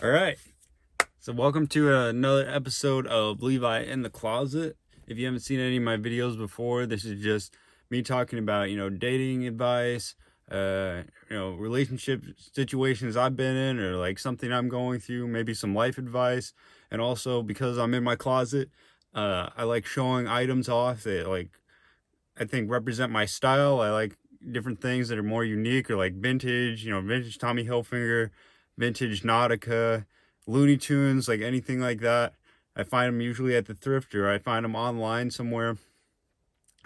All right. So welcome to another episode of Levi in the Closet. If you haven't seen any of my videos before, this is just me talking about, dating advice, relationship situations I've been in or like something I'm going through, maybe some life advice. And also because I'm in my closet, I like showing items off that I think represent my style. I like different things that are more unique or like vintage, vintage Tommy Hilfiger, vintage Nautica, Looney Tunes, like anything like that. I find them usually at the thrift or I find them online somewhere.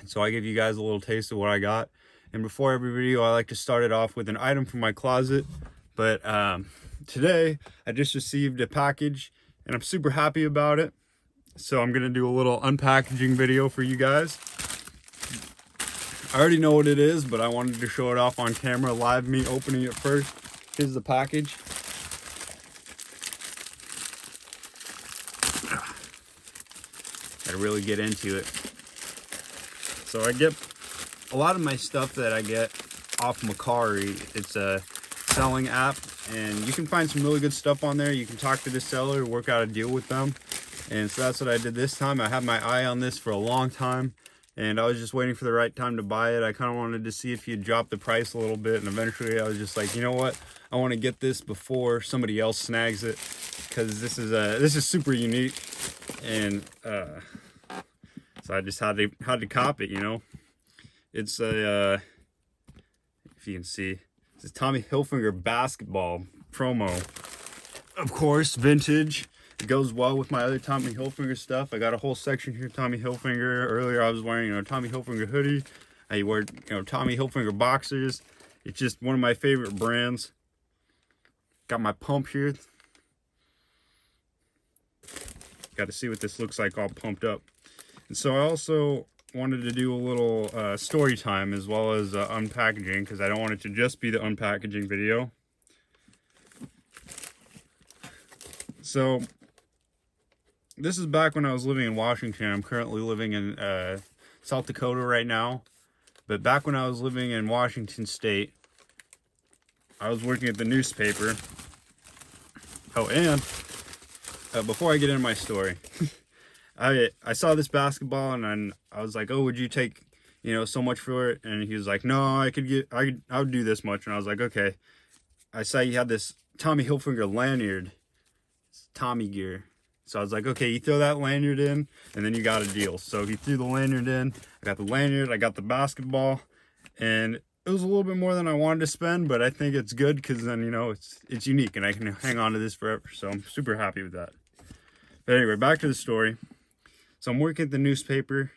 So I give you guys a little taste of what I got. And before every video, I like to start it off with an item from my closet. But today, I just received a package and I'm super happy about it. So I'm going to do a little unpackaging video for you guys. I already know what it is, but I wanted to show it off on camera, live me opening it first. Here's the package. Gotta really get into it. So I get a lot of my stuff that I get off Macari. It's a selling app, and you can find some really good stuff on there. You can talk to the seller, work out a deal with them. And so that's what I did this time. I had my eye on this for a long time. And I was just waiting for the right time to buy it. I kind of wanted to see if you'd drop the price a little bit. And eventually I was just like, you know what? I want to get this before somebody else snags it. Because this is super unique. And so I just had to cop it, It's a, if you can see, it's a Tommy Hilfiger basketball promo. Of course, vintage. It goes well with my other Tommy Hilfiger stuff. I got a whole section here, Tommy Hilfiger. Earlier I was wearing, Tommy Hilfiger hoodie. I wear, Tommy Hilfiger boxers. It's just one of my favorite brands. Got my pump here. Got to see what this looks like all pumped up. And so I also wanted to do a little story time as well as unpackaging, because I don't want it to just be the unpackaging video. So this is back when I was living in Washington. I'm currently living in South Dakota right now. But back when I was living in Washington State, I was working at the newspaper. Oh, and before I get into my story, I saw this basketball and I was like, oh, would you take, so much for it? And he was like, no, I would do this much. And I was like, okay. I saw you had this Tommy Hilfiger lanyard. It's Tommy gear. So I was like, okay, you throw that lanyard in, and then you got a deal. So he threw the lanyard in. I got the lanyard, I got the basketball, and it was a little bit more than I wanted to spend, but I think it's good because then, it's unique, and I can hang on to this forever. So I'm super happy with that. But anyway, back to the story. So I'm working at the newspaper.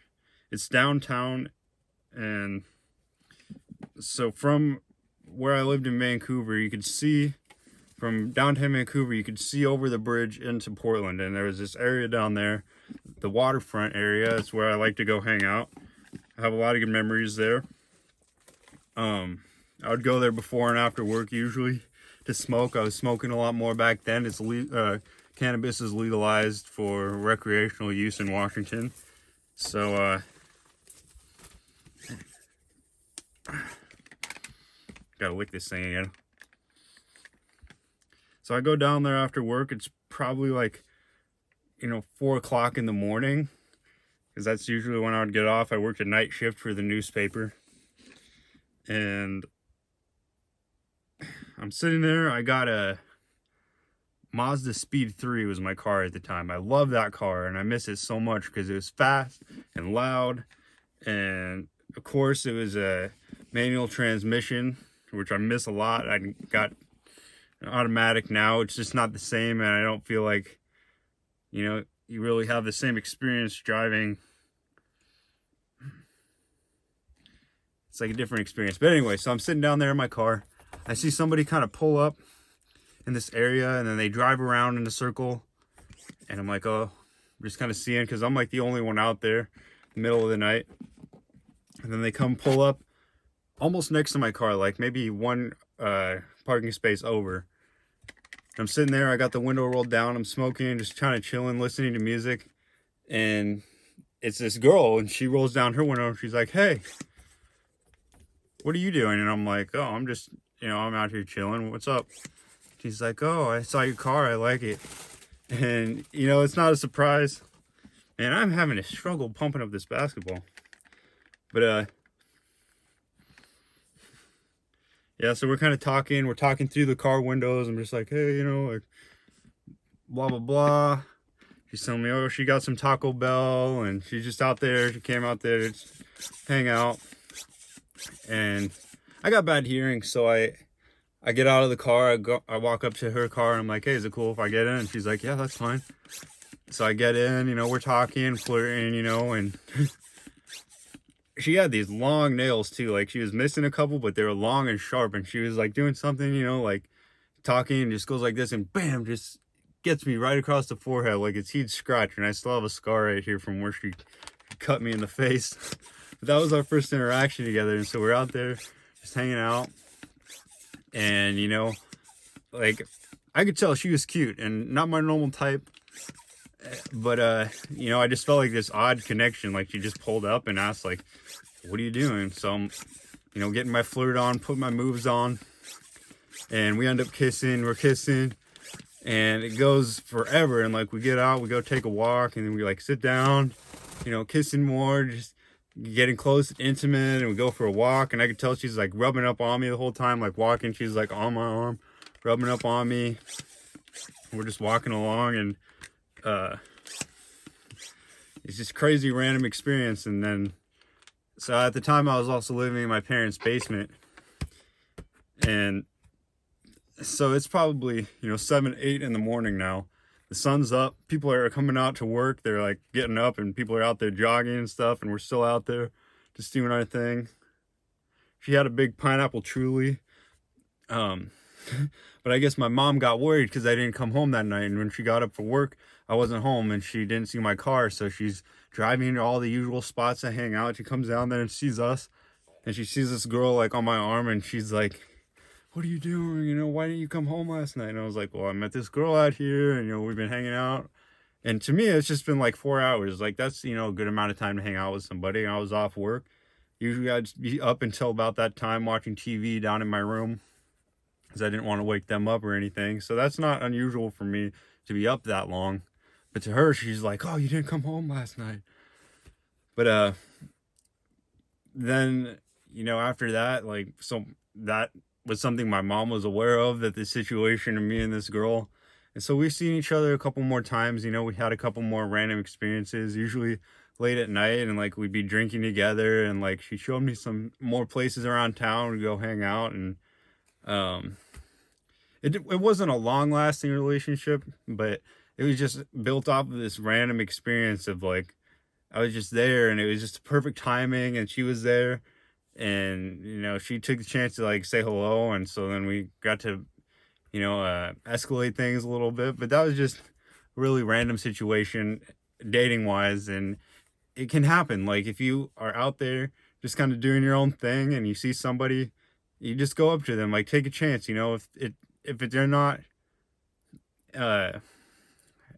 It's downtown, and so from where I lived in Vancouver, you could see from downtown Vancouver, you could see over the bridge into Portland, and there was this area down there, the waterfront area. It's where I like to go hang out. I have a lot of good memories there. I would go there before and after work usually to smoke. I was smoking a lot more back then. Cannabis is legalized for recreational use in Washington. So gotta lick this thing again. So I go down there after work. It's probably like, 4 o'clock in the morning, because that's usually when I would get off. I worked a night shift for the newspaper. And I'm sitting there. I got a Mazda Speed 3 was my car at the time. I love that car, and I miss it so much because it was fast and loud. And of course, it was a manual transmission, which I miss a lot. I got automatic now. It's just not the same, and I don't feel like you really have the same experience driving. It's like a different experience. But anyway, so I'm sitting down there in my car. I see somebody kind of pull up in this area, and then they drive around in a circle, and I'm like, oh, I'm just kind of seeing, because I'm like the only one out there in the middle of the night. And then they come pull up almost next to my car, like maybe one parking space over. I'm sitting there, I got the window rolled down, I'm smoking, just kind of chilling, listening to music. And it's this girl, and she rolls down her window, and she's like, hey, what are you doing? And I'm like, oh, I'm just, I'm out here chilling, what's up? She's like, oh, I saw your car, I like it. And you know, it's not a surprise. And I'm having a struggle pumping up this basketball. But yeah, so we're kind of talking. We're talking through the car windows. I'm just like, hey, you know, like, blah, blah, blah. She's telling me, oh, she got some Taco Bell, and she's just out there. She came out there to hang out. And I got bad hearing, so I get out of the car. I walk up to her car, and I'm like, hey, is it cool if I get in? And she's like, yeah, that's fine. So I get in, you know, we're talking, flirting, you know, and she had these long nails too. Like, she was missing a couple, but they were long and sharp. And she was like doing something, you know, like talking, and just goes like this, and bam, just gets me right across the forehead like it's huge scratch. And I still have a scar right here from where she cut me in the face. But that was our first interaction together. And so we're out there just hanging out, and you know, like, I could tell she was cute and not my normal type. But you know, I just felt like this odd connection. Like, she just pulled up and asked, like, what are you doing? So I'm, you know, getting my flirt on, put my moves on, and we end up kissing. We're kissing, and it goes forever. And like, we get out, we go take a walk, and then we like sit down, you know, kissing more, just getting close, intimate, and we go for a walk. And I could tell she's like rubbing up on me the whole time, like walking. She's like on my arm, rubbing up on me. We're just walking along, and it's just crazy random experience. And then, so at the time I was also living in my parents' basement, and so it's probably, you know, 7, 8 in the morning now. The sun's up, people are coming out to work, they're like getting up, and people are out there jogging and stuff, and we're still out there just doing our thing. She had a big pineapple Truly, but I guess my mom got worried because I didn't come home that night, and when she got up for work, I wasn't home, and she didn't see my car. So she's driving to all the usual spots to hang out. She comes down there and sees us, and she sees this girl like on my arm, and she's like, what are you doing? You know, why didn't you come home last night? And I was like, well, I met this girl out here, and you know, we've been hanging out. And to me, it's just been like 4 hours. Like, that's, you know, a good amount of time to hang out with somebody. And I was off work. Usually I'd be up until about that time watching TV down in my room, because I didn't want to wake them up or anything. So that's not unusual for me to be up that long. But to her, she's like, oh, you didn't come home last night. But then, you know, after that, like, so that was something my mom was aware of, that the situation of me and this girl. And so we've seen each other a couple more times. You know, we had a couple more random experiences, usually late at night, and like, we'd be drinking together, and like, she showed me some more places around town to go hang out. And it wasn't a long-lasting relationship, but it was just built off of this random experience of like, I was just there, and it was just perfect timing, and she was there, and you know, she took the chance to like say hello. And so then we got to, you know, escalate things a little bit. But that was just a really random situation, dating wise. And it can happen. Like, if you are out there just kind of doing your own thing, and you see somebody, you just go up to them, like, take a chance. You know, if they're not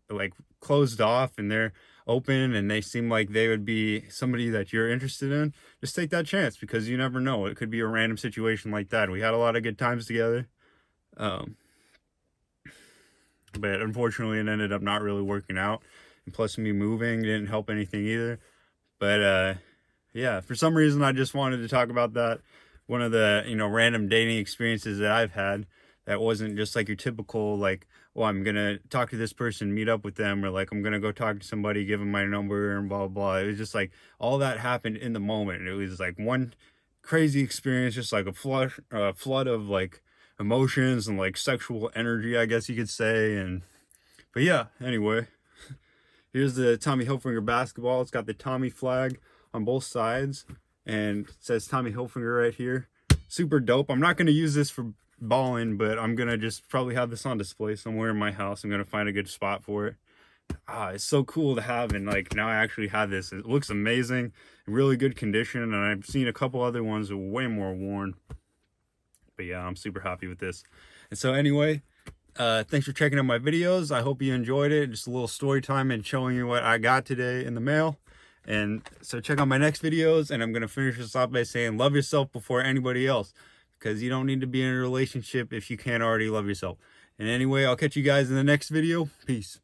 like closed off, and they're open, and they seem like they would be somebody that you're interested in, just take that chance, because you never know. It could be a random situation like that. We had a lot of good times together. But unfortunately, it ended up not really working out. And plus, me moving didn't help anything either. But yeah, for some reason, I just wanted to talk about that. One of the, you know, random dating experiences that I've had, that wasn't just like your typical, like, oh, I'm going to talk to this person, meet up with them, or like, I'm going to go talk to somebody, give them my number, and blah, blah, blah. It was just like, all that happened in the moment. It was like one crazy experience, just like a flood of like emotions and like sexual energy, I guess you could say. And but yeah, anyway, here's the Tommy Hilfiger basketball. It's got the Tommy flag on both sides, and it says Tommy Hilfiger right here. Super dope. I'm not going to use this for balling, but I'm going to just probably have this on display somewhere in my house. I'm going to find a good spot for it. It's so cool to have, and like, now I actually have this. It looks amazing, in really good condition, and I've seen a couple other ones that are way more worn. But yeah, I'm super happy with this. And so anyway, thanks for checking out my videos. I hope you enjoyed it. Just a little story time and showing you what I got today in the mail. And so check out my next videos, and I'm going to finish this off by saying, love yourself before anybody else, because you don't need to be in a relationship if you can't already love yourself. And anyway, I'll catch you guys in the next video. Peace.